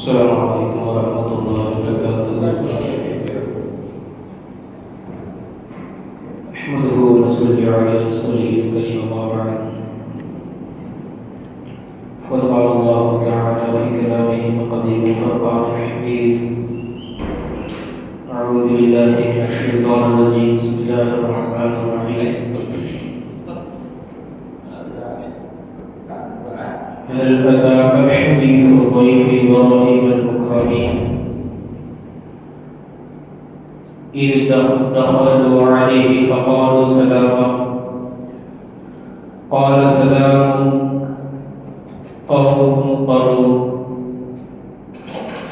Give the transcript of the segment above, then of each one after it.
السلام عليكم ورحمة الله وبركاته. أحمده ونصلي على رسوله الكريم أما بعد. قد قال الله تعالى في كلامه القديم الفرقان الحميد: أعوذ بالله من الشيطان الرجيم. بسم الله الرحمن الرحيم. هل أتاك حديث ضيف إبراهيم المكرمين إذ دخلوا عليه فقالوا سلاما قال سلام قوم منكرون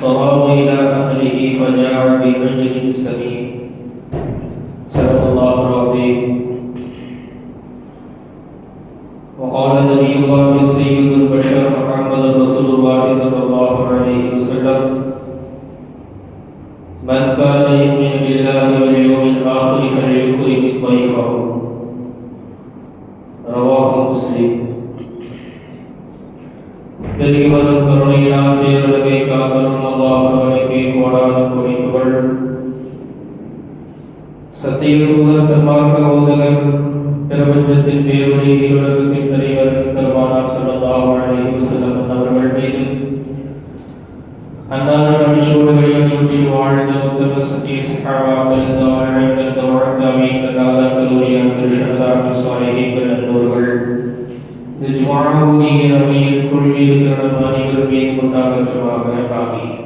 فراغ إلى أهله فجاء بعجل سمين. صدق الله العظيم. وقال نبي الله سيد البشر محمد رسول الله صلى الله عليه وسلم: من كان يؤمن بالله واليوم الآخر فليكرم ضيفه. رواه مسلم. பெரியவரும் கருணையினால் பேருலகை காத்தரும் அல்லாஹ் அவனுக்கே கோடான கோடி புகழ். சத்திய தூதர் சன்மார்க்க போதகர் பிரபஞ்சத்தின் பேருடைய ஈருலகத்தின் தலைவர் பெருமானார் ஸல்லல்லாஹு அலைஹி வஸல்லம் அவர்கள் மீது அன்னாரின் அடிச்சுவடுகளை அணிவிச்சு வாழ்ந்த உத்தம சத்திய சஹாபாக்கள், தாபிஈன்கள், தபஅத் நாதாக்களுடைய ஷஹதாக்கள், சாலிஹீன்கள், நல்லோர்கள் இந்த ஜும்ஆவுடைய அவையில் குழுமியிருக்கிற அனைவரும் மீது உண்டாகட்டுமாக. ஆமீன்.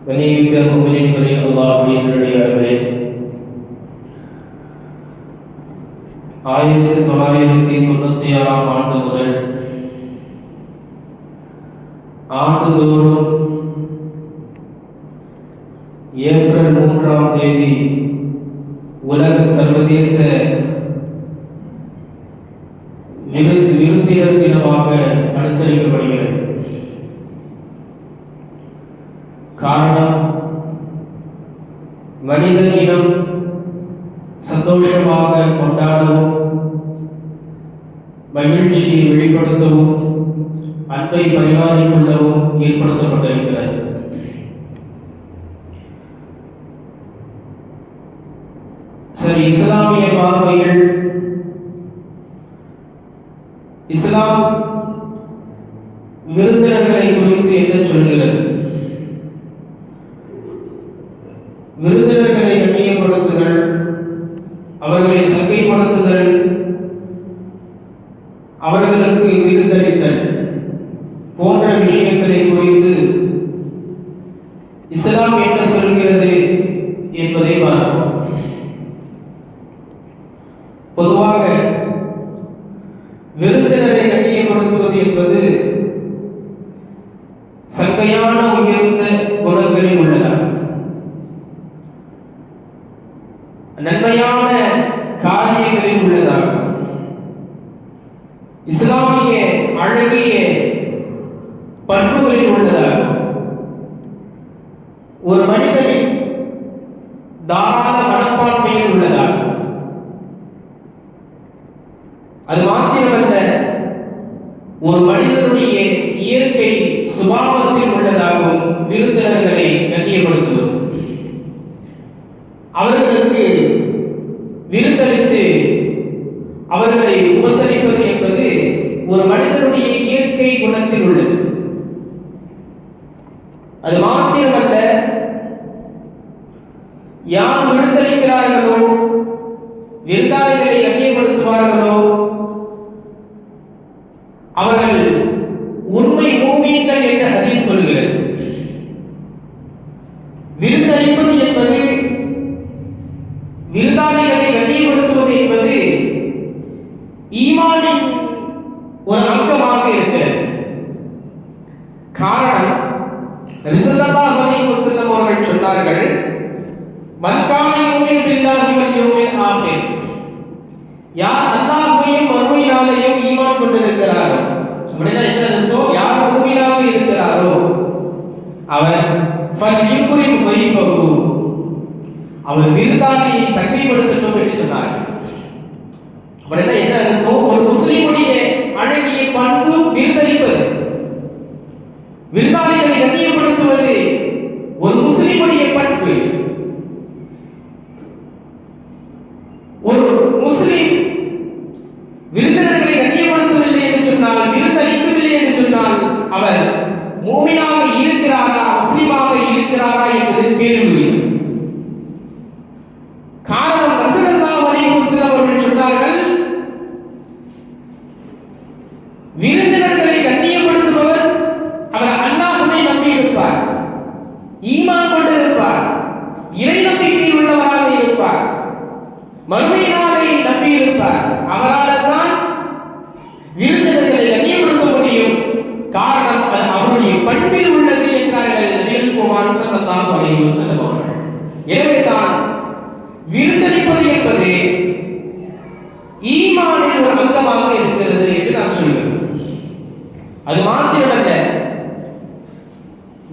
கண்ணியமிக்க முஃமினீன்களே, அல்லாஹ்வின் நல்லடியார்களே, 1996 ஆண்டு முதல் ஆண்டுதோறும் ஏப்ரல் 3ஆம் தேதி உலக சர்வதேச விருந்தினர் தினமாக அனுசரிக்கப்படுகிறது. காரணம், மனித இனம் சந்தோஷமாக கொண்டாடவும், மகிழ்ச்சியை வெளிப்படுத்தவும், அன்பை பரிமாறிக்கொள்ளவும் ஏற்படுத்தப்பட்டிருக்கிறது. சரி, இஸ்லாமிய பார்வையில் இஸ்லாம் விருந்தினர்களை குறித்து என்ன சொல்கிறது? விருந்தினர்களை கண்ணியப்படுத்துதல், அவர்களை சங்கைப்படுத்துதல், அவர்களுக்கு விருந்தளித்தல் போன்ற விஷயங்களை குறித்து இஸ்லாம் என்ன சொல்கிறது என்பதை பார்ப்போம். பொதுவாக விருந்தினரை கண்ணியப்படுத்துவது என்பது சங்கையான உயர்ந்த குணங்களில் உள்ளதாகும். நன்மையான காரியங்களில் உள்ளதாகும். இஸ்லாமிய அழகிய பண்புகளில் உள்ளதாகும். ஒரு மனிதனின் தாராள மனப்பான்மையில் உள்ளதாகும். அது மாத்திரமல்ல, ஒரு மனிதனுடைய இயற்கை சுபாவத்தில் உள்ளதாகும் விருந்தினர்களை கண்ணியப்படுத்துவது. அவர்களுக்கு விருந்தளித்து அவர்களை உபசரிப்பது என்பது ஒரு மனிதனுடைய இயற்கை குணத்தில் உள்ளது. அது மாத்திரமல்ல, யார் விருந்தளிக்கிறார்களோ, விருந்தாளிகளை கண்ணியப்படுத்துவார்களோ, அவர்கள் உண்மை மூமீன்கள் என்று ஹதீஸ் சொல்கிறது. விருந்தளிப்பது என்பது, விருந்தாளிகளை கண்ணியப்படுத்துவது என்பது ஈமானின் ஒரு அங்கமாக இருக்கிறது. காரணம், நபி ஸல்லல்லாஹு அலைஹி வஸல்லம் அவர்கள் சொன்னார்கள்: மன் கான யுமினு பில்லாஹி வல் யௌமில் ஆகிர், யார் அல்லாஹ்வையும் மறுமை நாளையும் ஈமான் கொண்டிருக்கிறாரோ, அப்படின்னா என்ன அர்த்தம்? யார் மூமினாக இருக்கிறாரோ அவர் ஃபல்யுக்ரிம் தைஃபஹு, அவர் விருந்தாளியை சங்கைப்படுத்தட்டும் என்று சொன்னார்கள். அப்படின்னா என்ன அர்த்தம்? ஒரு முஸ்லிமுடைய அழகிய பண்பு விருந்தளிப்பது. பண்பு. ஒரு முஸ்லிம் விருந்தினர்களை கண்ணியப்படுத்தவில்லை என்று சொன்னால், விருந்தளிக்கவில்லை என்று சொன்னால், அவர் மூமினாக இருக்கிறாரா, முஸ்லிமாக இருக்கிறாரா என்பது கேள்விக்குரியது. காரணம், ரசூலுல்லாஹி அலைஹி வஸல்லம் அவர்கள் சொன்னார்கள், விருந்தினர்களை கண்ணியப்படுத்துபவர் அவர் அல்லாஹ்வை நம்பி இருப்பார், ஈமான் கொண்டு இருப்பார், இறை நம்பிக்கை உள்ளவராக இருப்பார், மறுமை நாளை நம்பி இருப்பார். அவரால் தான் விருந்தினர்களை கண்ணியப்படுத்த முடியும். காரணம், அது அவருடைய பண்பில் உள்ளது என்றார்கள் நபிகள் பெருமான் ஸல்லல்லாஹு அலைஹி வஸல்லம் அவர்கள். எனவே தான் விருந்தளிப்பது என்பது ஈமானின் ஒரு அங்கமாக இருக்கிறது என்று நாம் சொல்கிறோம். அது மாத்திரமல்ல,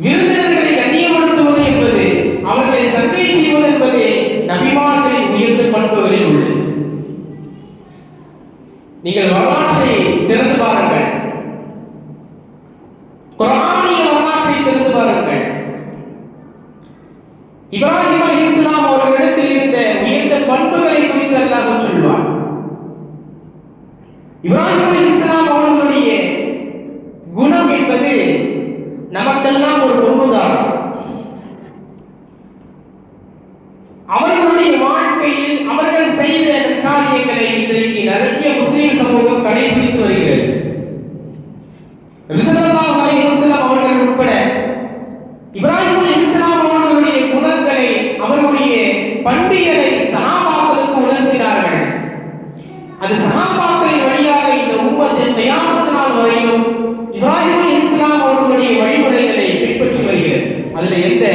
விருந்தினர்களை கண்ணியப்படுத்துவது என்பது, அவர்களை சங்கை செய்வது என்பது நபிமார்களின் உயர்ந்த பண்புகளில் உள்ளது. நீங்கள் வரலாற்றை திறந்து பாருங்கள், குர்ஆனிய வரலாற்றை திறந்து பாருங்கள். இப்ராஹிம் அலைஹிஸ்ஸலாம் அவர்களிடத்தில் இருந்த உயர்ந்த பண்புகளை குறித்து அல்லாஹ் சொல்வார். இப்ராஹிம் அலைஹிஸ்ஸலாம் அவர்களுடைய குணம் என்பது நமக்கெல்லாம் ஒரு முன்னுதாரணம். அவர்களுடைய வாழ்க்கையில் அவர்கள் செய்த காரியங்களை இன்றைக்கு நிறைய முஸ்லிம் சமூகம் கடைபிடித்து வருகிறது. ஸல்லல்லாஹு அலைஹி வஸல்லம் அவர்கள் உட்பட இப்ராஹிம் அலைஹிஸ்ஸலாம் அவர்களுடைய குணங்களை, அவர்களுடைய பண்பியலை சஹாபாக்களுக்கு உணர்த்தினார்கள். அது சஹாபாக்களின் வழியாக இந்த உம்மத்தின் கியாமத் நாள் வரையிலும் இப்ராஹிம் அலைஹிஸ்ஸலாம் அவர்களுடைய வழிமுறைகளை பின்பற்றி வருகிறது. அதில் எந்த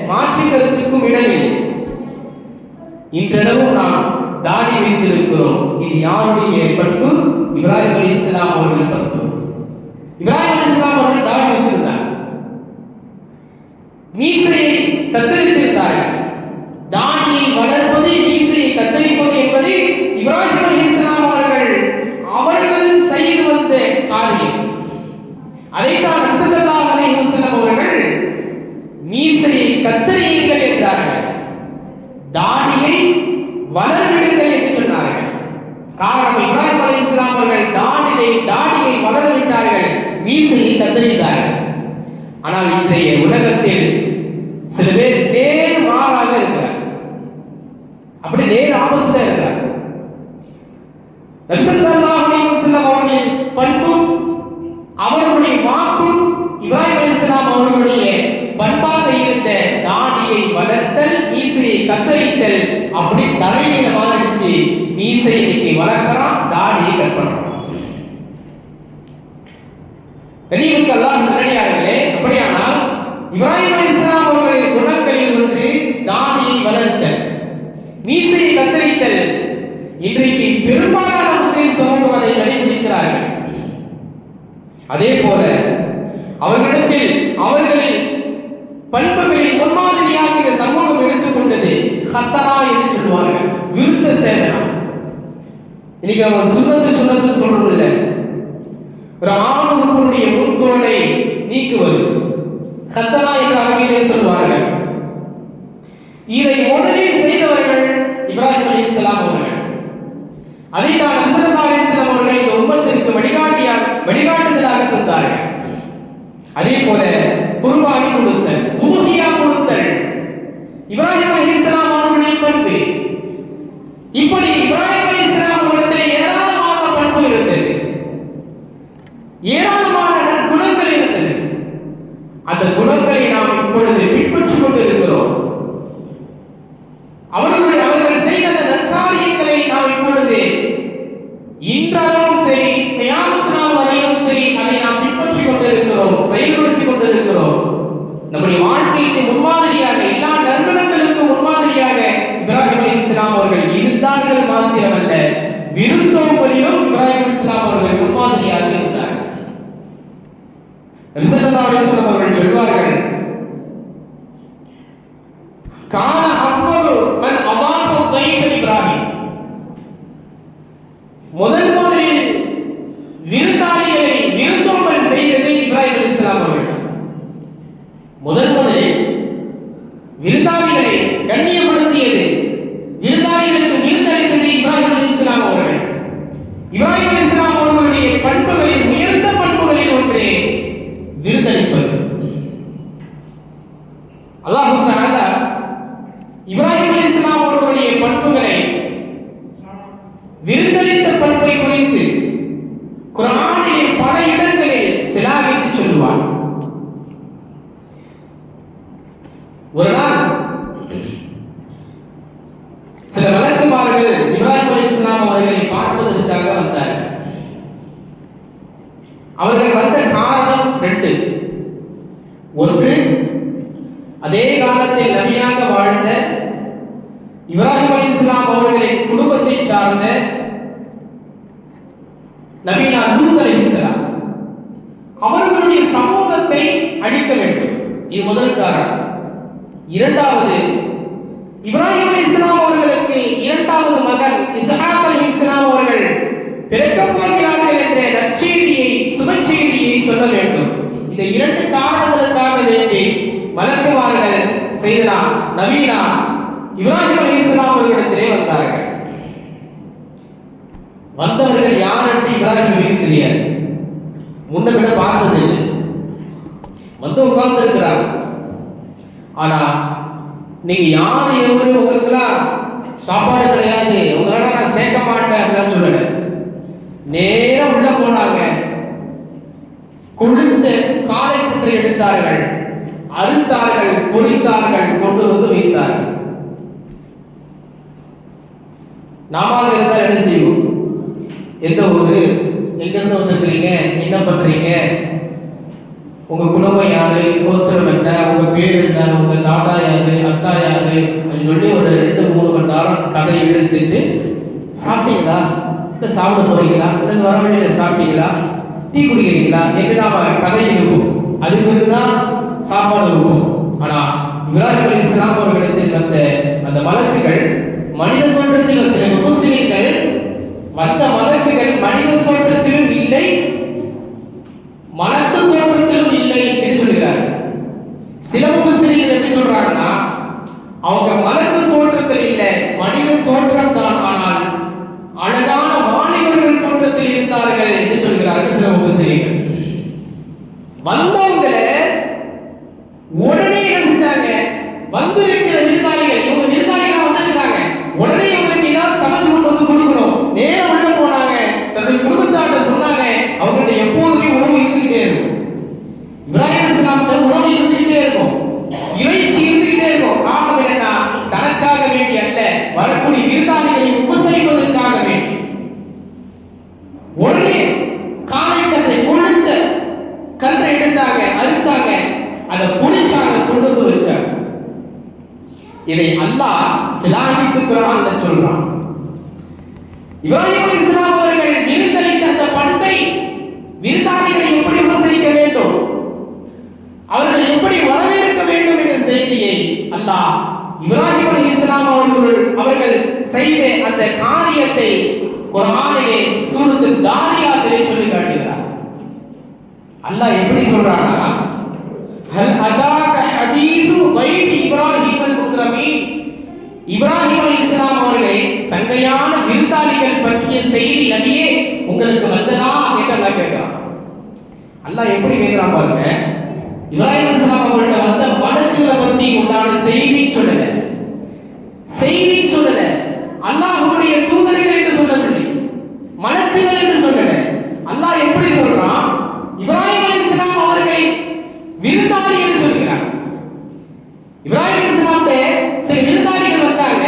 மாற்று கருத்துக்கும் இடமில்லை. இன்றளவும் நாம் தாடி வைத்திருக்கிறோம். இது யாருடைய பண்பு? இப்ராஹிம் அலைஹிஸ்ஸலாம் அவர்கள் பண்பு. இப்ராஹிம் அலைஹிஸ்ஸலாம் அவர்கள் தாடி வச்சிருந்தார், மீசையை கத்தரித்திருந்தார்கள். தாடியை வளர்ப்பது, மீசையை கத்தரிப்பது என்பது இப்ராஹிம் அலைஹிஸ்ஸலாம் அவர்கள் செய்து வந்த காரியம். அதைத்தான் ஸல்லல்லாஹு அலைஹி வஸல்லம் அவர்கள் மீசையை கத்தரியுங்கள் என்றார்கள், தாடியை வளரவிடுங்கள் என்று சொன்னார்கள். காரணம், இப்ராஹிம் அலைஹிஸ்ஸலாம் அவர்கள் தாடியை வளரவிட்டார்கள், மீசையை கத்தரித்தார்கள். ஆனால் இன்றைய உலகத்தில் சில பேர் நேர் மாறாக இருக்கிறார், அப்படி நேர் ஆப்போசிட்டா இருக்கிறார். நபி ஸல்லல்லாஹு அலைஹி வஸல்லம் அவர்களின் பண்பும் அவர்களுடைய வாக்கும் இப்ராஹிம் அலைஹிஸ்ஸலாம் அவர்களுடைய பண்பாக இருந்த தாடியை வளர்த்தல், மீசையை கத்தரித்தல், அப்படி தலையில மாறிடுச்சு. மீசை இன்னைக்கு வளர்க்கிறான், தாடியை கட் பண்றான். கனிவுக்கு அல்லாஹ் நல்லடியார்களே, அப்படியானால் இப்ராஹிம் அலைஹிஸ்ஸலாம் அவர்களுடைய குணங்களில் ஒன்று தாடியை வளர்த்தல், மீசையை கத்தரித்தல். இன்றைக்கு பெரும்பாலான முஸ்லிம் சமூகம் அதை கடைபிடிக்கிறார்கள். அதே போல அவர்களிடத்தில் அவர்களின் பண்புகளின் முன்மாதிரியாக இந்த சமூகம் எடுத்துக்கொண்டது ஹத்தரா என்று சொல்வார்கள், விருத்த சேதனம். இன்னைக்கு அவங்க சுன்னத்து சொல்றது இல்லை, ஒரு ஆண் உறுப்பினுடைய முன்தோலை நீக்குவது ஹத்தரா என்று அரபியிலே சொல்வார்கள். இதை முதலில் செய்தவர்கள் இப்ராஹிம் அலைஹிஸ்ஸலாம் அவர்கள். அதைத்தான் நபி ஸல்லல்லாஹு அலைஹி வஸல்லம் அவர்கள் இந்த உம்மத்திற்கு வழிகாட்டுதலாக தந்தார்கள். அதே போல குர்பானி கொடுத்தல், உதுஹியா கொடுத்தல் இப்ராஹிம் அலைஹிஸ்ஸலாம் அவர்களுடைய பண்பு. இப்படி இப்ராஹிம் அலைஹிஸ்ஸலாம் அவர்களிடத்தில் ஏராளமான பண்பு இருந்தது, ஏராளமான குணங்கள் இருந்தது. அந்த குணங்களை நாம் இப்பொழுது பின்பற்றிக் கொண்டு இருக்கிறோம். அவர்கள் செய்த அந்த நற்காரியங்களை நாம் இப்பொழுது இன்றளவும் சரி, கியாமத் நாள் வரையிலும் சரி, அதை நாம் பின்பற்றிக் கொண்டிருக்கிறோம், செயல்படுத்திக் கொண்டிருக்கிறோம். நம்முடைய வாழ்க்கைக்கு முன்மாதிரியாக, எல்லா நற்குணங்களுக்கும் முன்மாதிரியாக இப்ராஹிம் அலைஹிஸ்ஸலாம் அவர்கள் இருந்தார்கள். மாத்திரமல்ல, விருந்தோம்பலிலும் இப்ராஹிம் அலைஹிஸ்ஸலாம் அவர்கள் முன்மாதிரியாக இருந்தார்கள். நபி ஸல்லல்லாஹு அலைஹி வஸல்லம் அவர்கள் சொல்வார்கள், கான அவ்வளவு மன் அவாஃப தைஃப இப்ராஹிம், முதலில் விருந்தாளிகளை விருந்தோம்பல் செய்தது இப்ராஹிம் அலைஹிஸ்ஸலாம் அவர்கள். முதலில் விருந்தாளி சொல்லுவான். ஒரு நாள் சில மலக்குமார்கள் இப்ராஹிம் அலைஹிஸ்ஸலாம் அவர்களை பார்ப்பதற்காக வந்தார்கள். அவர்கள் வந்த காரணம் 2. ஒன்று, அதே காலத்தில் நபியாக வாழ்ந்த இப்ராஹிம் அலைஹிஸ்ஸலாம் அவர்களின் குடும்பத்தை சார்ந்த நபியா லூத் அலைஹிஸ்ஸலாம் அவர்களுடைய சமூகத்தை அழிக்க வேண்டும். இது முதல் காரணம். இரண்டாவது, இப்ராஹிம் அலைஹிஸ்ஸலாம் அவர்களுக்கு இரண்டாவது மகன் இஸ்ஹாக் அலைஹிஸ்ஸலாம் அவர்கள் பிறக்கப் போகிறார்கள் என்ற நற்செய்தியை, சுப செய்தியை சொல்ல வேண்டும். இந்த 2 காரணங்களுக்காக வேண்டி மலக்குமார்கள் செய்தனா நபீனா இப்ராஹிம் அலைஹிஸ்ஸலாம் அவர்களிடத்திலே வந்தார்கள். வந்தவர்கள் யார் என்று இப்ராஹிம் நபிக்கு தெரியாது, முன்ன விட பார்த்தது இல்லை. வந்து உட்கார்ந்து இருக்கிறார். ஆனா நீங்க யாரு எவரு, உங்களுக்குலாம் சாப்பாடு கிடையாது, உங்களோட நான் சேர்க்க மாட்டேன் அப்படின்னு சொல்லல. நேரம் உள்ள போனாங்க. கொழுத்த காலை குன்றை எடுத்தார்கள், அறுத்தார்கள், பொரித்தார்கள், கொண்டு வந்து வைத்தார்கள். நாம இருந்தால் என்ன செய்வோம்? எந்த ஊரு, எங்கிருந்து வந்திருக்கிறீங்க, என்ன பண்றீங்க, உங்க குடும்பம் யாரு, கோத்திரம் என்ன, உங்க பேர் என்ன, உங்க தாத்தா யாரு, அத்தா யாரு சொல்லி ஒரு 2-3 மணி நேரம் கதை இழுத்துட்டு, சாப்பிட்டீங்களா, இல்லை சாப்பிட போறீங்களா, இல்லை வர வழியில சாப்பிட்டீங்களா, டீ குடிக்கிறீங்களா என்று நாம கதை இழுப்போம். அதுக்கு பிறகுதான் சாப்பாடு இருக்கும். ஆனா இப்ராஹிம் அலைஹிஸ்ஸலாம் அவர்களிடத்தில் வந்த அந்த மலக்குகள் மனித தோற்றத்தில், சில முஃபஸ்ஸிரீன்கள் வந்த மலக்குகள் மனித தோற்றத்திலும் இல்லை, மலக்கு தோற்றத்திலும் இல்லை என்று சொல்கிறார்கள். சில முஃபஸ்ஸிரீன்கள் எப்படி சொல்றாங்கன்னா, அவங்க மலக்கு தோற்றத்தில் இல்லை, மனித தோற்றம் தான், ஆனால் அழகான வாலிபர்கள் தோற்றத்தில் இருந்தார்கள் என்று சொல்கிறார்கள் சில முஃபஸ்ஸிரீன்கள். வந்தவங்க உடனே என்ன செஞ்சாங்க? வந்து இருக்கிற விருந்தாளிகள், இவங்க விருந்தாளிகளா வந்திருக்காங்க, உடனே இவங்களுக்கு ஏதாவது சமைச்சு கொண்டு வந்து கொடுக்கணும். நேரம் உள்ள போனாங்க, தன்னுடைய குடும்பத்தார்ட்ட சொன்னாங்க. அவங்கள்ட்ட எப்போதுமே உணவு இருந்துகிட்டே இருக்கும். இப்ராஹிம் அலைஹிஸ்ஸலாம் உணவு இருந்துகிட்டே இருக்கும், இறைச்சி இருந்துகிட்டே இருக்கும். காரணம் என்னன்னா, தனக்காக வேண்டி அல்ல, வரக்கூடிய விருந்தாளிகளை உபசரிப்பதற்காக வேண்டி. உடனே காலை கன்றை, கொழுத்த கன்றை எடுத்தாங்க, அறுத்தாங்க, அதை புளிச்சாங்க, கொண்டு வந்து வச்சாங்க. இதை அல்லாஹ் சிலாகித்து குர்ஆன்ல சொல்றான். இப்ராஹிம் அலைஹிஸ்ஸலாம் அவர்கள் விருந்தளித்த அந்த பண்பை, விருந்தாளிகளை எப்படி உபசரிக்க வேண்டும், அவர்களை எப்படி வரவேற்க வேண்டும் என்ற செய்தியை அல்லாஹ் இப்ராஹிம் அலைஹிஸ்ஸலாம் அவர்கள் செய்த அந்த காரியத்தை குர்ஆனிலே சூரத்து தாரியாத்திலே சொல்லி காட்டுகிறார். அல்லாஹ் எப்படி சொல்றானா, ஹல் அதாக ஹதீஸு தைஃப் இப்ராஹிம் அல்-முக்ரமீன், இப்ராஹிம் அலைஹிஸ்ஸலாம் அவர்களை சங்கையான விருந்தாளிகள் பற்றிய செய்தி நபியே உங்களுக்கு வந்ததா என்று அல்லாஹ் கேட்கிறான். அல்லாஹ் எப்படி கேட்கிறான் பாருங்க. இப்ராஹிம் அலைஹிஸ்ஸலாம் அவர்கள்ட்ட வந்த மலக்குகளை பத்தி உண்டான செய்தி சொல்லல, செய்தி சொல்லல, அல்லாஹ்வுடைய தூதர்கள் என்று சொல்லவில்லை, மலக்குகள் என்று சொல்லல. அல்லாஹ் எப்படி சொல்றான்? இப்ராஹிம் அலைஹிஸ்ஸலாம் அவர்களை விருந்தாளி என்று சொல்கிறார். இப்ராஹிம் அலைஹிஸ்ஸலாம் சில விருந்தாளிகள் வந்தாங்க,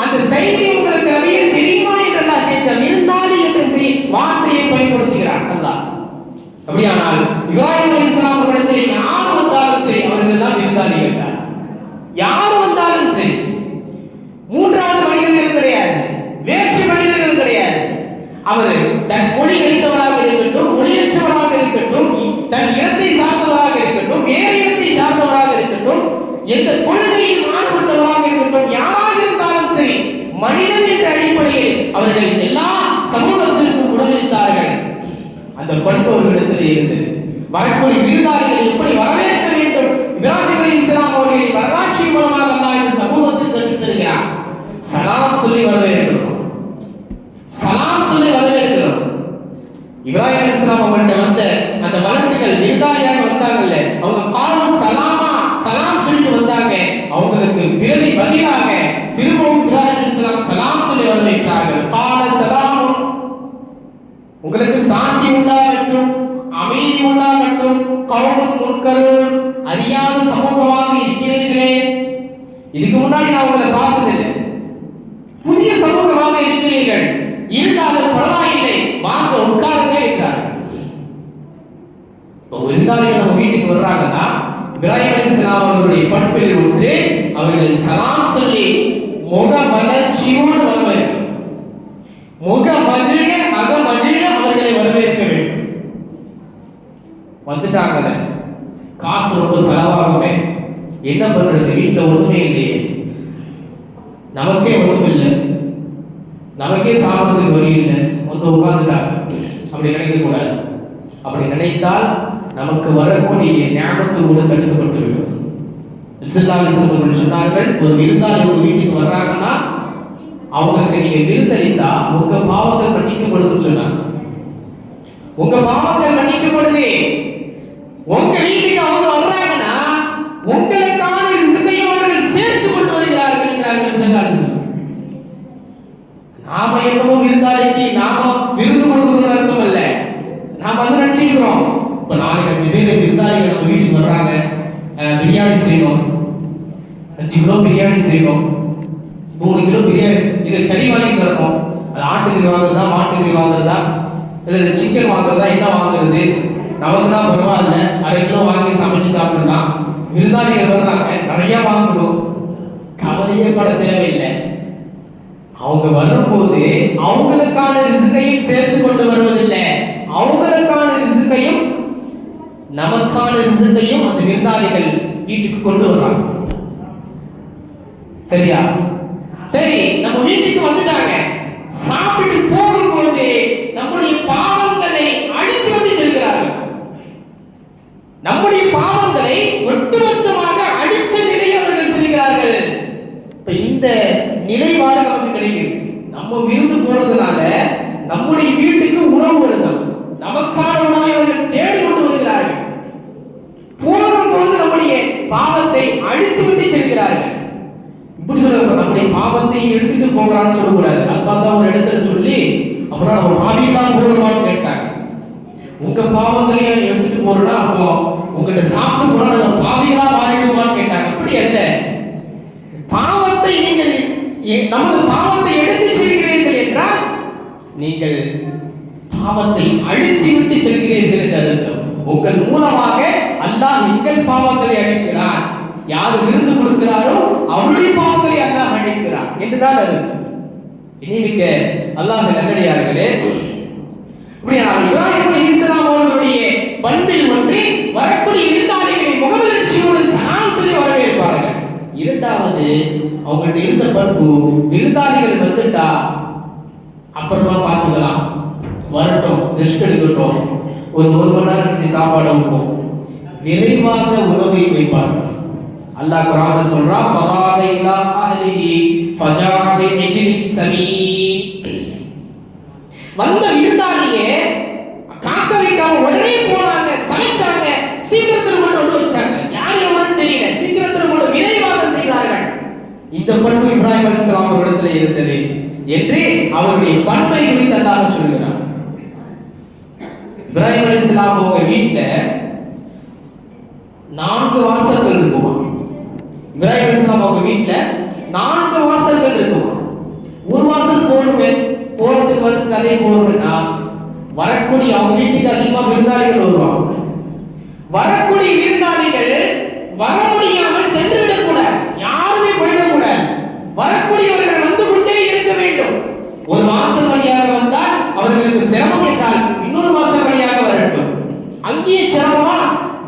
அந்த செய்தி உங்களுக்கு அறிய தெரியுமா என்று அல்லாஹ் கேட்க, விருந்தாளி என்ற வார்த்தையை பயன்படுத்துகிறார் அல்லாஹ். அப்படியானால் இப்ராஹிம் அலைஹிஸ்ஸலாம் அவர்களிடத்தில் யார் வந்தாலும் சரி, அவர்கள் தான் விருந்தாளிகள் தான். யார் வந்தாலும் சரி, மூன்றாவது மனிதர்கள் கிடையாது, வேற்று மனிதர்கள் கிடையாது. அவர் தன் மொழி அறிந்தவராக இருக்கட்டும், மொழியற்றவராக இருக்கட்டும், தன் இனத்தை சார்ந்தவராக இருக்கட்டும், வேறு இனத்தை சார்ந்தவராக இருக்கட்டும், எந்த கொள்கையில் மாறுபட்டவராக இருக்கட்டும், யாராக இருந்தாலும் சரி, மனிதன் என்ற அடிப்படையில் அவர்கள் எல்லா சமூகத்திற்கும் உணவளித்தார்கள். அந்த பண்பு அவர்களிடத்தில் இருந்தது. வரக்கூடிய விருந்தாளிகளை எப்படி வரவேற்க வேண்டும், இப்ராஹிம் அலைஹிஸ்ஸலாம் அவர்களின் வரலாற்று மூலமாக அல்லாஹ் இந்த சமூகத்திற்கு கற்றுத் தருகிறார். சலாம் சொல்லி வரவேற்கிறோம், சலாம் சொல்லி வரவேற்கிறோம். இப்ராஹிம் அலைஹிஸ்ஸலாம் அவங்கள்ட்ட வந்த அந்த மலக்குகள் விருந்தாளியாக வந்தாங்கல்ல, அவங்க கால சலாமா, சலாம் சொல்லிட்டு வந்தாங்க. அவங்களுக்கு பிறகு பதிலாக திரும்பவும் இப்ராஹிம் அலைஹிஸ்ஸலாம் சலாம் சொல்லி வரவேற்றார்கள். கால சலாமுன், உங்களுக்கு சாந்தி உண்டாகட்டும், அமைதி உண்டாகட்டும், கௌமுன் முன்கரூன், அறியாத சமூகமாக இருக்கிறீர்களே. இதுக்கு முன்னாடி நான் உங்களை பார்த்ததில்லை, புதிய சமூகமாக இருக்கிறீர்கள், இருந்தாலும் பரவாயில்லை, வாங்க உட்காருங்க என்றார்கள். விருந்தாளிகள் நம்ம வீட்டுக்கு வர்றாங்கன்னா இப்ராஹிம் அலைஹிஸ்ஸலாம் அவர்களுடைய பண்பில் ஒன்று, அவர்கள் சலாம் சொல்லி முக மலர்ச்சியோடு வரவேற்க, முக மகிழ அக மகிழ அவர்களை வரவேற்க வேண்டும். வந்துட்டாங்கல்ல, காசு ரொம்ப செலவாகுமே, என்ன பண்றது, வீட்டுல ஒண்ணுமே இல்லையே, நமக்கே ஒண்ணும் இல்லை, நமக்கே சாப்பிடுறதுக்கு வழி இல்லை, வந்து உட்கார்ந்துட்டாங்க, அப்படி நினைக்க கூடாது. அப்படி நினைத்தால் நமக்கு வரக்கூடிய ஞாபகத்து கூட தடுக்கப்பட்டுவிடும். சொன்னார்கள், ஒரு விருந்தாளி உங்க வீட்டுக்கு வர்றாங்கன்னா அவங்களுக்கு நீங்க விருந்தளித்தா உங்க பாவங்கள் மன்னிக்கப்படுதுன்னு சொன்னாங்க. உங்க பாவங்கள் மன்னிக்கப்படுது. உங்க வீட்டுக்கு அவங்க வர்றாங்கன்னா உங்களுக்கான ரிஸ்கையும் அவர்கள் சேர்த்து கொண்டு வருகிறார்கள் என்றார்கள். நாம என்னமோ விருந்தாளிக்கு நாம விருந்து கொடுக்கணும்னு அர்த்தம் இல்ல, நாம வந்து நினைச்சுக்கிறோம். இப்ப 4-5 பேர் விருந்தாளிகள் நம்ம வீட்டுக்கு வர்றாங்க, பிரியாணி செய்யணும், 5 கிலோ பிரியாணி செய்யணும், 3 கிலோ பிரியாணி, இது கறி வாங்கி தரணும், அது ஆட்டுக்கறி வாங்குறதா மாட்டுக்கறி வாங்குறதா இல்லை சிக்கன் வாங்குறதா என்ன வாங்குறது, நமக்கு தான் பரவாயில்ல 1/2 கிலோ வாங்கி சமைச்சு சாப்பிடலாம். விருந்தாளிகள் வர்றாங்க, நிறைய வாங்கணும், கவலையே பட தேவையில்லை. அவங்க வரும்போது அவங்களுக்கான ரிஸ்கையும் சேர்த்து கொண்டு வருவதில்லை, அவங்களுக்கான ரிஸ்கையும் நமக்கான ரிஸ்கையும் அந்த விருந்தாளிகள் வீட்டுக்கு கொண்டு வர்றாங்க. சரியா? சரி, நம்ம வீட்டுக்கு வந்துட்டாங்க, சாப்பிட்டு போகும்போது நம்முடைய பாவங்களை அழித்து விட்டு செல்கிறார்கள். நம்முடைய பாவங்களை ஒட்டுமொத்தமாக அழித்த நிலையை அவர்கள் செல்கிறார்கள். இப்ப இந்த நிலைப்பாடு நமக்கு கிடைக்குது. நம்ம விருந்து போறதுனால நம்முடைய வீட்டுக்கு உணவு வருது, நமக்கான உணவை அவர்கள் தேடி கொண்டு வருகிறார்கள். போகும்போது நம்முடைய பாவத்தை அழித்து விட்டு செல்கிறார்கள். இப்படி சொல்ல, நம்முடைய பாவத்தை எடுத்துட்டு போகிறான்னு சொல்லக்கூடாது. அதுதான் ஒரு இடத்துல சொல்லி அப்புறம் நம்ம பாவியெல்லாம் போகிறோமான்னு கேட்டாங்க. உங்க பாவங்களையும் எடுத்துட்டு போறோம்னா அப்போ உங்கள்கிட்ட சாப்பிட்டு போனா நம்ம பாவிகளா மாறிடுவோமான்னு கேட்டாங்க. அப்படி அல்ல, பாவத்தை நீங்கள் நமது பாவத்தை எடுத்து செல்கிறீர்கள் என்றால் நீங்கள் பாவத்தை அழித்து விட்டு செல்கிறீர்கள் என்று அர்த்தம். உங்கள் மூலமாக அல்லாஹ் எங்கள் பாவங்களை அழிக்கிறார், யார் விருந்து கொடுக்கிறாரோ அவருடைய பாவங்களை அல்லாஹ் அழிக்கிறார் என்றுதான் அர்த்தம். இனிமிக்க அல்லாஹ் நல்லடியார்களே, இப்ராஹிம் அலைஹிஸ்ஸலாம் அவர்களுடைய பண்பில் ஒன்று வரக்கூடிய விருந்தாளிகளை முகமலர்ச்சியோடு சலாம் சொல்லி வரவேற்பார்கள். இரண்டாவது, அவங்கள்ட்ட இருந்த பண்பு, விருந்தாளிகள் வந்துட்டா அப்புறமா பார்த்துக்கலாம், வரட்டும், ரெஸ்ட் எடுக்கட்டும், ஒரு 1 மணி நேரம் கழிச்சு சாப்பாடு வைப்போம், விரைவாக உணவை வைப்பார்கள். அல்லாஹ் குர்ஆன்ல சொல்றான், ஃபராக இலா அஹ்லிஹி ஃபஜாஅ பிஇஜ்லின் ஸமீன். வந்த விருந்தாளியே காக்க வைக்காம உடனே போனாங்க, சமைச்சாங்க, சீக்கிரத்தில் கொண்டு வந்து வச்சாங்க. யார் எவரும் தெரியல, சீக்கிரத்தில் கொண்டு விரைவாக செய்தார்கள். இந்த பண்பு இப்ராஹிம் அலைஹிஸ்ஸலாம் அவர்களிடத்தில் இருந்தது என்று அவருடைய பண்பை குறித்து அல்லாஹ் சொல்கிறார். இப்ராஹிம் அலைஹிஸ்ஸலாம் அவங்க வீட்டுல 4 வாசல்கள் இருக்குமா. இப்ராஹிம் அலைஹிஸ்ஸலாம் அவங்க வீட்டுல 4 வாசல்கள் இருக்குமா. ஒரு வாசல் போறதுக்கு வரதுக்கு அதே போறோம்னா வரக்கூடிய அவங்க வீட்டுக்கு அதிகமா விருந்தாளிகள் வருவாங்க. வரக்கூடிய விருந்தாளிகள் வர முடியாமல் சென்று விடக்கூடாது, யாருமே போயிடக்கூடாது. வரக்கூடியவர்கள் வந்து கொண்டே இருக்க வேண்டும். ஒரு வாசல் வழியாக வந்தால் அவர்களுக்கு சிரமம் என்றால் இன்னொரு வாசல் வழியாக வரட்டும், அங்கேயே சிரமமா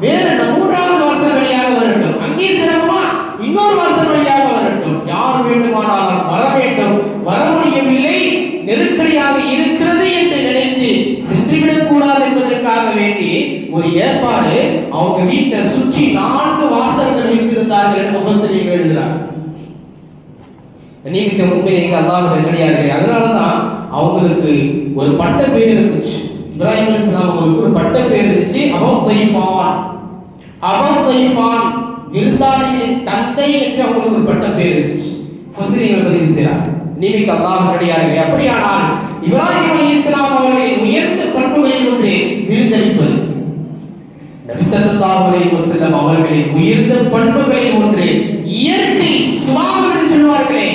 வேற 3வது வாசல் வழியாக வரட்டும், அங்கேயே சிரமமா இன்னொரு வாசல் வழியாக வரட்டும், யார் வேண்டுமானாலும் வர வேண்டும். வர முடியவில்லை, நெருக்கடியாக இருக்கிறது என்று நினைத்து சென்றுவிடக் கூடாது என்பதற்காக வேண்டி ஒரு ஏற்பாடு அவங்க வீட்டை சுற்றி 4 வாசல்கள் வைத்திருந்தார்கள் என்று முஃபஸ்ஸிரீன்கள் எழுதுறாங்க. நீங்க உண்மையிலேயே அல்லாஹ் நெருக்கடியார்களே, அதனாலதான் அவங்களுக்கு ஒரு பட்ட பேர் இருந்துச்சு. இப்ராஹிம் அலைஹிஸ்ஸலாம் அவங்களுக்கு ஒரு பட்ட பேர் இருந்துச்சு, அபு தைஃபான், விருந்தாளிகளின் தந்தை என்று அவங்களுக்கு ஒரு பட்ட பேர் இருந்துச்சு. முஃபஸ்ஸிரீன்கள் பதிவு செய்றாங்க. நீங்க அல்லாஹ் நெருக்கடியார்களே, அப்படியானால் இப்ராஹிம் அலைஹிஸ்ஸலாம் அவர்களின் உயர்ந்த பண்புகளில் ஒன்று விருந்தளிப்பது. நபி ஸல்லல்லாஹு அலைஹி வஸல்லம் அவர்களின் உயர்ந்த பண்புகளில் ஒன்று இயற்கை சுபாவம் என்று சொல்வார்களே,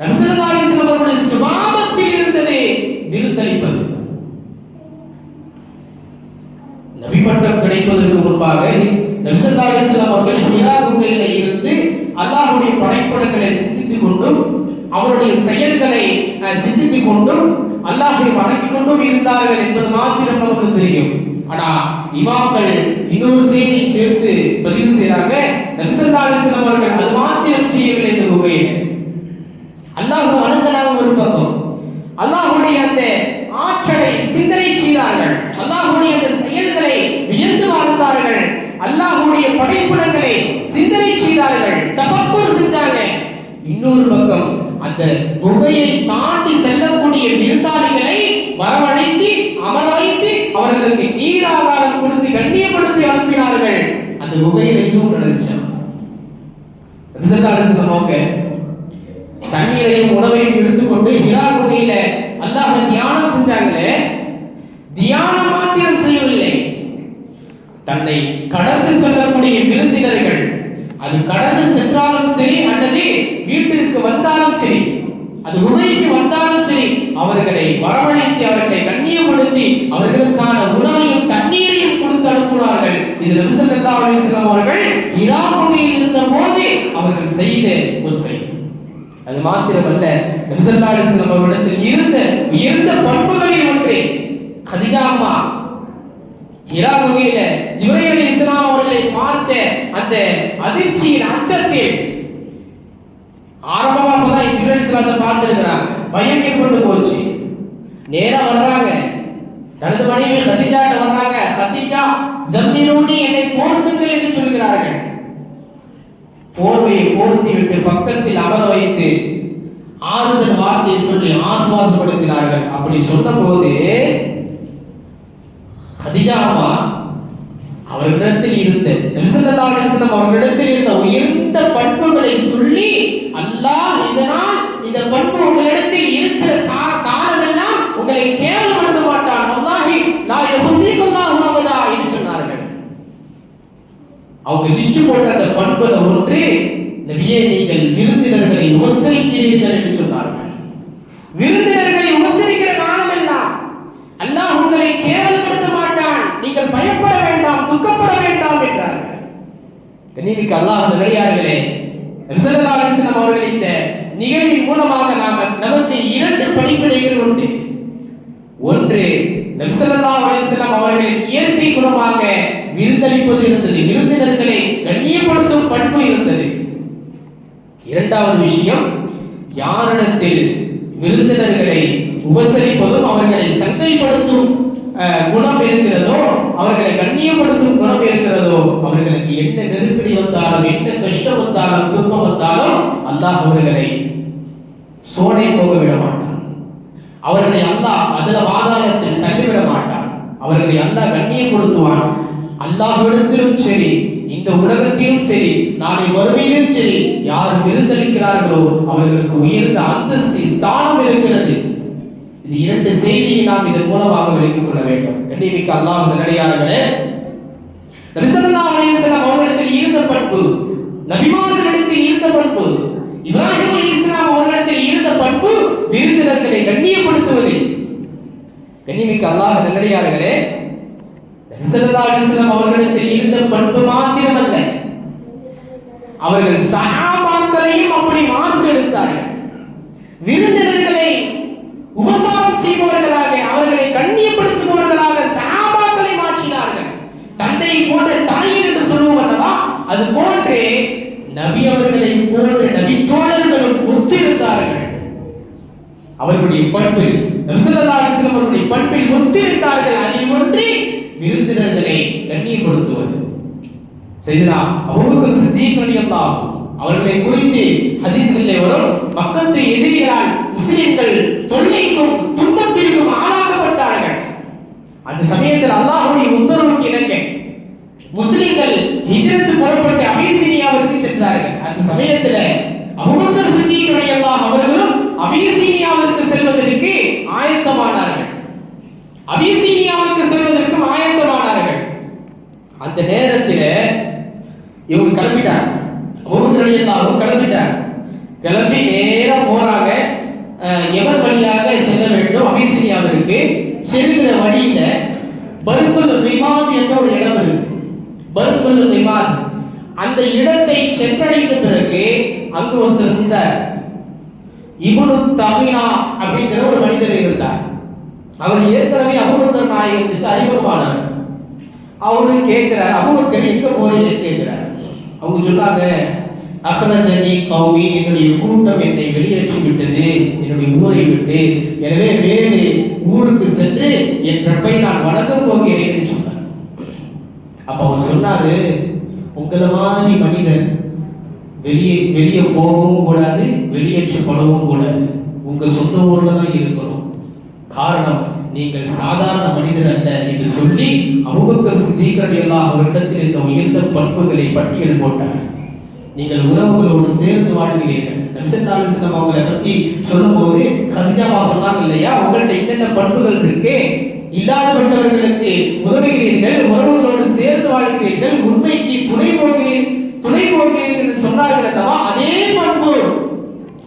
நபி ஸல்லல்லாஹு அலைஹி வஸல்லம் அவர்களுடைய சுபாவத்தில் இருந்தது விருந்தளிப்பது. நபி பட்டம் கிடைப்பதற்கு முன்பாக நபி ஸல்லல்லாஹு அலைஹி வஸல்லம் அவர்கள் ஹிரா குகையில இருந்து அல்லாஹ்வுடைய படைப்பிடங்களை சிந்தித்துக் கொண்டும் அவருடைய செயல்களை சிந்தித்துக் கொண்டும் அல்லாஹ்வை வணங்கிக் கொண்டும் இருந்தார்கள் என்பது மாத்திரம் நமக்கு தெரியும். ஆனா இமாம்கள் இன்னொரு செய்தியை சேர்த்து பதிவு செய்றாங்க. நபி ஸல்லல்லாஹு அலைஹி வஸல்லம் அவர்கள் அது மாத்திரம் செய்யவில்லை. இந்த குகையில் அல்லாஹ்வை வணங்கினாங்க ஒரு பக்கம், அல்லாஹ்வுடைய அந்த ஆற்றலை சிந்தனை செய்தார்கள், அல்லாஹ்வுடைய அந்த செயல்களை வியந்து பார்த்தார்கள், அல்லாஹ்வுடைய படைப்பிடங்களை சிந்தனை செய்தார்கள், தஃபக்குர் செஞ்சாங்க. இன்னொரு பக்கம் அந்த குகையை தாண்டி செல்லக்கூடிய விருந்தாளிகளை வரவழைத்து அமர வைத்து அவர்களுக்கு நீராகாரம் கொடுத்து கண்ணியப்படுத்தி அனுப்பினார்கள். அந்த குகையில் எதுவும் நடந்துச்சு. தண்ணீரையும் உணவையும் எடுத்துக்கொண்டு ஹிரா குகையில அல்லாஹ் தியானம் செஞ்சாங்களே, தியானம் மாத்திரம் செய்யவில்லை, தன்னை கடந்து செல்லக்கூடிய விருந்தினர்கள் அது கடந்து சென்றாலும் சரி அல்லது வீட்டிற்கு வந்தாலும் சரி, அது உணவுக்கு வந்தாலும் சரி, அவர்களை வரவழைத்து அவர்களை கண்ணியப்படுத்தி அவர்களுக்கான உணவையும் தண்ணீரையும் கொடுத்து அனுப்பினார்கள். இது நபி ஸல்லல்லாஹு அலைஹி வஸல்லம் அவர்கள் ஹிரா குகையில் இருந்த போது அவர்கள் செய்த ஒரு செயல். அது மாத்திரமல்ல, நபி ஸல்லல்லாஹு அலைஹி வஸல்லம் அவர்களிடத்தில் இருந்த உயர்ந்த பண்புகளில் ஒன்று கதீஜா அம்மா ஹிரா குகையில ஜிப்ரீல் அலைஹிஸ்ஸலாம் அவர்களை பார்த்த அந்த அதிர்ச்சியின் அச்சத்தில் ஆரம்பமா அப்பதான் ஜிப்ரீல் அலைஹிஸ்ஸலாத்தை பார்த்திருக்கிறாங்க, பயம் ஏற்பட்டு போச்சு. நேரா வர்றாங்க, தனது மனைவி கதீஜாட்ட வர்றாங்க, கதீஜா ஜம்மிலூனி என்னை போர்த்துங்கள் என்று சொல்கிறார்கள். போர்வையை போர்த்தி விட்டு பக்கத்தில் அமர வைத்து ஆறுதல் வார்த்தையை சொல்லி ஆசுவாசப்படுத்தினார்கள். அப்படி சொன்ன போது கதீஜா அம்மா அவர்களிடத்தில் இருந்த நபி ஸல்லல்லாஹு அலைஹி வஸல்லம் அவர்களிடத்தில் இருந்த உயர்ந்த பண்புகளை சொல்லி, அல்லாஹ் இதனால் இந்த பண்பு உங்களிடத்தில் இருக்கிற காலமெல்லாம் உங்களை கேவலப்படுத்த மாட்டான், வல்லாஹி லா யுஹ்ஸிகுல்லாஹு அபதா என்று சொன்னார்கள். அவங்க லிஸ்ட் போட்ட அந்த பண்புல ஒன்று, நபியே நீங்கள் விருந்தினர்களை உபசரிக்கிறீர்கள் என்று சொன்னார்கள். விருந்தினர்களை உபசரிக்கிற காலமெல்லாம் அல்லாஹ் உங்களை கேவலப்படுத்த மாட்டான், நீங்கள் பயப்பட வேண்டாம், துக்கப்பட வேண்டாம் என்றார்கள். கண்ணியமிக்க அல்லாஹ் நல்லடியார்களே, நபி ஸல்லல்லாஹு அலைஹி வஸல்லம் அவர்கள் இந்த நிகழ்வின் மூலமாக நமக்கு இரண்டு படிப்பினைகள் உண்டு. ஒன்று, நபி ஸல்லல்லாஹு அலைஹி வஸல்லம் அவர்களின் இயற்கை குணமாக விருந்தளிப்பது இருந்தது, விருந்தினர்களை கண்ணியப்படுத்தும் பண்பு இருந்தது. இரண்டாவது விஷயம், யாரிடத்தில் விருந்தினர்களை உபசரிப்பதும் அவர்களை சங்கைப்படுத்தும் குணம் இருக்கிறதோ, அவர்களை கண்ணியப்படுத்தும் குணம் இருக்கிறதோ, அவர்களுக்கு என்ன நெருக்கடி வந்தாலும் என்ன கஷ்டம் வந்தாலும் துன்பம் வந்தாலும் அல்லாஹ் அவர்களை சோடை போக விட மாட்டான், அவர்களை அல்லாஹ் அதில் வாதாளத்தில் தள்ளிவிட மாட்டான், அவர்களை அல்லாஹ் கண்ணியப்படுத்துவான். அல்லாஹ்விடத்திலும் சரி இந்த உலகத்திலும் சரி நாளை மறுமையிலும் சரி யார் விருந்தளிக்கிறார்களோ அவர்களுக்கு உயர்ந்த அந்தஸ்து ஸ்தானம் இருக்கிறது. இது இரண்டு செய்தியை நாம் இதன் மூலமாக விளங்கிக் கொள்ள வேண்டும். கண்ணியமிக்க அல்லாஹ் நல்லடியார்களே, நபி ஸல்லல்லாஹு அலைஹி வஸல்லம் அவர்களிடத்தில் இருந்த பண்பு, நபிமார்களிடத்தில் இருந்த பண்பு, இப்ராஹிம் அலைஹிஸ்ஸலாம் அவர்களிடத்தில் இருந்த பண்பு விருந்தினர்களை கண்ணியப்படுத்துவது. கண்ணியமிக்க அல்லாஹ் நல்லடியார்களே, நபி ஸல்லல்லாஹு அலைஹி வஸல்லம் அவர்களிடத்தில் இருந்த பண்பு மாத்திரமல்ல, அவர்கள் சஹாபாக்களையும் அப்படி மாற்றெடுத்தார்கள். விருந்தினர்களை உபசாரம் செய்பவர்களாக, அவர்களை கண்ணியப்படுத்துபவர்களாக சஹாபாக்களை மாற்றினார்கள். தந்தை போன்ற தலையில் என்று சொல்லுவோம் அல்லவா, அது போன்று நபி அவர்களை போன்ற நபி தோழர்களும் ஒத்திருந்தார்கள். அவர்களுடைய பண்பில் நபி ஸல்லல்லாஹு அலைஹி வஸல்லம் அவர்களுடைய பண்பில் ஒத்திருந்தார்கள். அதில் ஒன்று விருந்தினர்களை கண்ணியப்படுத்துவது. செய்தனா அபூபக்கர் சித்தீக் ரலியல்லாஹு அவர்களை குறித்து ஹதீஸ்களிலே வரும், மக்கத்து எதிரிகளால் முஸ்லிம்கள் தொல்லைக்கும் துன்பத்திற்கும் ஆளாக்கப்பட்டார்கள். அந்த சமயத்தில் அல்லாஹ்வுடைய உத்தரவுக்கு இணங்க முஸ்லிம்கள் ஹிஜ்ரத் புறப்பட்டு அபிசீனியாவிற்கு சென்றார்கள். அந்த சமயத்தில் அபூபக்கர் சித்தீக் ரலியல்லாஹு அவர்களும் அபிசீனியாவிற்கு செல்வதற்கு ஆயத்தமானார்கள். அபிசீனியாவுக்கு செல்வதற்கு ஆயத்தமானார்கள். அந்த அந்த நேரத்தில் இவங்க கிளம்பிட்டாங்க, அபூபக்கர் ரலியல்லாஹு அன்ஹு கிளம்பிட்டாங்க. கிளம்பி நேராக போறாங்க. எமன் வழியாக செல்ல வேண்டும், அபிசீனியாவிற்கு. செல்கிற வழியில பர்புல் கிமாத் என்ற ஒரு இடம் இருக்கு. பர்புல் கிமாத் அந்த இடத்தை சென்றடைந்த பிறகு அங்கு ஒருத்தர் இருந்தார். இப்னு தஹினா அப்படிங்கிற ஒரு மனிதர் இருந்தார். அவர் ஏற்கனவே அபூபக்கர் நாயகத்துக்கு அறிமுகமானவர். அவரு கேட்கிறார், அபூபக்கர் எங்க போறீங்கன்னு கேட்கிறார். அவங்க சொன்னாங்க, அஹ்ரஜனி கௌமி, என்னுடைய கூட்டம் என்னை வெளியேற்றி விட்டது என்னுடைய ஊரை விட்டு, எனவே வேறு ஊருக்கு சென்று என் ரப்பை நான் வணங்க போகிறேன் என்று சொன்னார். அப்ப அவர் சொன்னாரு, உங்களை மாதிரி மனிதர் வெளியே போகவும் கூடாது, வெளியேற்றப்படவும் கூடாது, உங்க சொந்த ஊர்ல தான் இருக்கணும். காரணம், நீங்கள் சாதாரண மனிதர் அல்ல என்று சொல்லி அபூபக்கர் சித்தீக் ரலியல்லாஹு அவரிடத்தில் இந்த உயர்ந்த பண்புகளை பட்டியல் போட்டார். நீங்கள் உறவுகளோடு சேர்ந்து வாழ்கிறீர்கள். நபி ஸல்லல்லாஹு அலைஹி வஸல்லம் அவங்களை பத்தி சொல்லும்போது கதீஜாவா சொன்னாங்க இல்லையா, உங்கள்ட்ட என்னென்ன பண்புகள் இருக்கு, இல்லாதவர்களுக்கு உதவுகிறீர்கள், உறவுகளோடு சேர்ந்து வாழ்கிறீர்கள், உண்மைக்கு துணை போகிறீர்கள் என்று சொன்னார்கள் அல்லவா, அதே பண்பு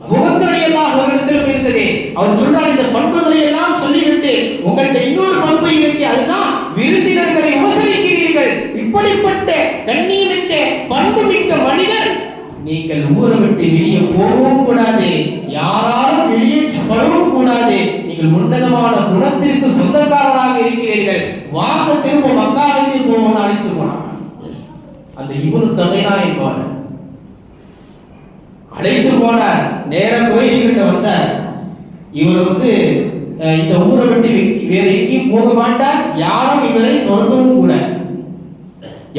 அபூபக்கர் ரலியல்லாஹு அவர்களிடத்திலும் இருந்தது. அவர் சொன்னார், இந்த பண்புகளை எல்லாம் சொல்லிவிட்டு உங்கள்ட்ட இன்னொரு பண்பு இருக்கு, அதுதான் விருந்தினர்களை உபசரிக்கிறீர்கள். இப்படிப்பட்ட கண்ணியமிக்க பண்புமிக்க மனிதர் நீங்கள் ஊரை விட்டு வெளியே போகவும் கூடாது, யாராலும் வெளியேற்றப்படவும் கூடாது, நீங்கள் உன்னதமான குணத்திற்கு சொந்தக்காரராக இருக்கிறீர்கள், வாங்க திரும்ப மக்காவுக்கு போவோம் அழைத்து போனார். அந்த இப்னு தஹினா என்பவர் அழைத்து போனார். நேர குறைஷிகிட்ட வந்தார். இவர் இந்த ஊரை விட்டு வேற எங்கேயும் போக மாட்டார், யாரும் இவரை துரத்தவும் கூட,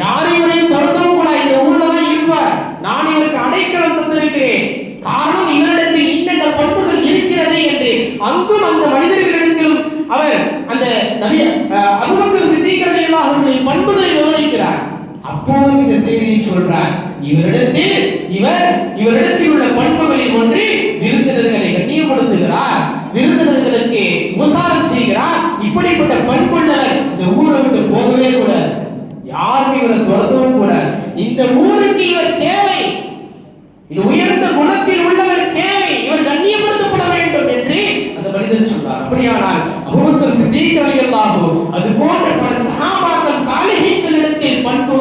யாரும் இவரையும் துரத்தவும் கூட, இந்த ஊர்ல தான் இருப்பார், நான் இவருக்கு அடைக்கலம் தந்திருக்கிறேன், காரணம் இவரிடத்தில் இன்னென்ன பண்புகள் இருக்கிறது என்று அங்கும் அந்த மனிதர்களிடத்திலும் அவர் அந்த நபி அபூபக்கர் சித்தீக் ரலியல்லாஹு அவர்களுடைய பண்புகளை விவரிக்கிறார். அப்போது இந்த செய்தியை சொல்றார், இவரிடத்தில் உள்ள பண்புகளில் ஒன்று விருந்தினர்களை கண்ணியப்படுத்துகிறார், விருந்தினர்களுக்கு உபசாரம் செய்கிறார். இப்படிப்பட்ட பண்புள்ளவர் இந்த ஊரை விட்டு போகவே கூடாது, யாரும் இவரை துரத்தவும் கூடாது, இந்த ஊருக்கு இவர் தேவை, இது உயர்ந்த குணத்தில் உள்ளவர் தேவை, இவர் கண்ணியப்படுத்தப்பட வேண்டும் என்று அந்த மனிதன் சொன்னார். அப்படியானால் அபூபக்கர் சித்தீக் ரலியல்லாஹு அது போன்ற பல சஹாபாக்கள் சாலிஹீன்களிடத்தில் பண்பு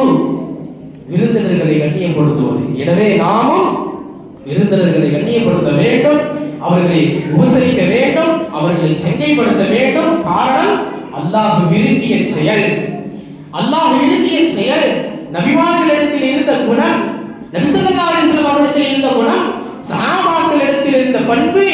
விருந்தினர்களை கண்ணியப்படுத்துவது. எனவே நாமும் விருந்தினர்களை கண்ணியப்படுத்த வேண்டும், அவர்களை உபசரிக்க வேண்டும், அவர்களை செங்கைப்படுத்த வேண்டும். காரணம், அல்லாஹ் விரும்பிய செயல், அல்லாஹ் விரும்பிய செயல். நபிமார்களிடத்தில் இருந்த குணம், நபி ஸல்லல்லாஹு அலைஹி வஸல்லம் அவர்களிடத்தில் இருந்த குணம், சஹாபாக்களிடத்தில் இருந்த பண்பு,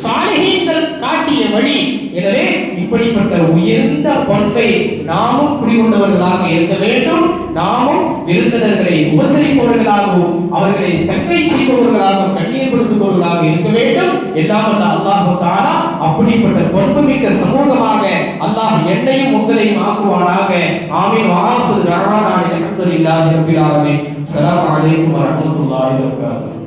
சாலிஹீன்கள் காட்டிய வழி. எனவே இப்படிப்பட்ட உயர்ந்த பண்பை நாமும் குடிகொண்டவர்களாக இருக்க வேண்டும். நாமும் விருந்தினர்களை உபசரிப்பவர்களாகவும் அவர்களை செவ்வை செய்பவர்களாகவும் கண்ணியப்படுத்துபவர்களாக இருக்க வேண்டும். எல்லாம் வல்ல அல்லாஹ் தஆலா அப்படிப்பட்ட பண்புமிக்க சமூகமாக அல்லாஹ் என்னையும் உங்களையும் ஆக்குவானாக. ஆமீன். வஆஹிரு தஅவானா அல்ஹம்துலில்லாஹி ரப்பில் ஆலமீன். அஸ்ஸலாமு அலைக்கும் வரஹ்மத்துல்லாஹி வபரகாத்துஹு.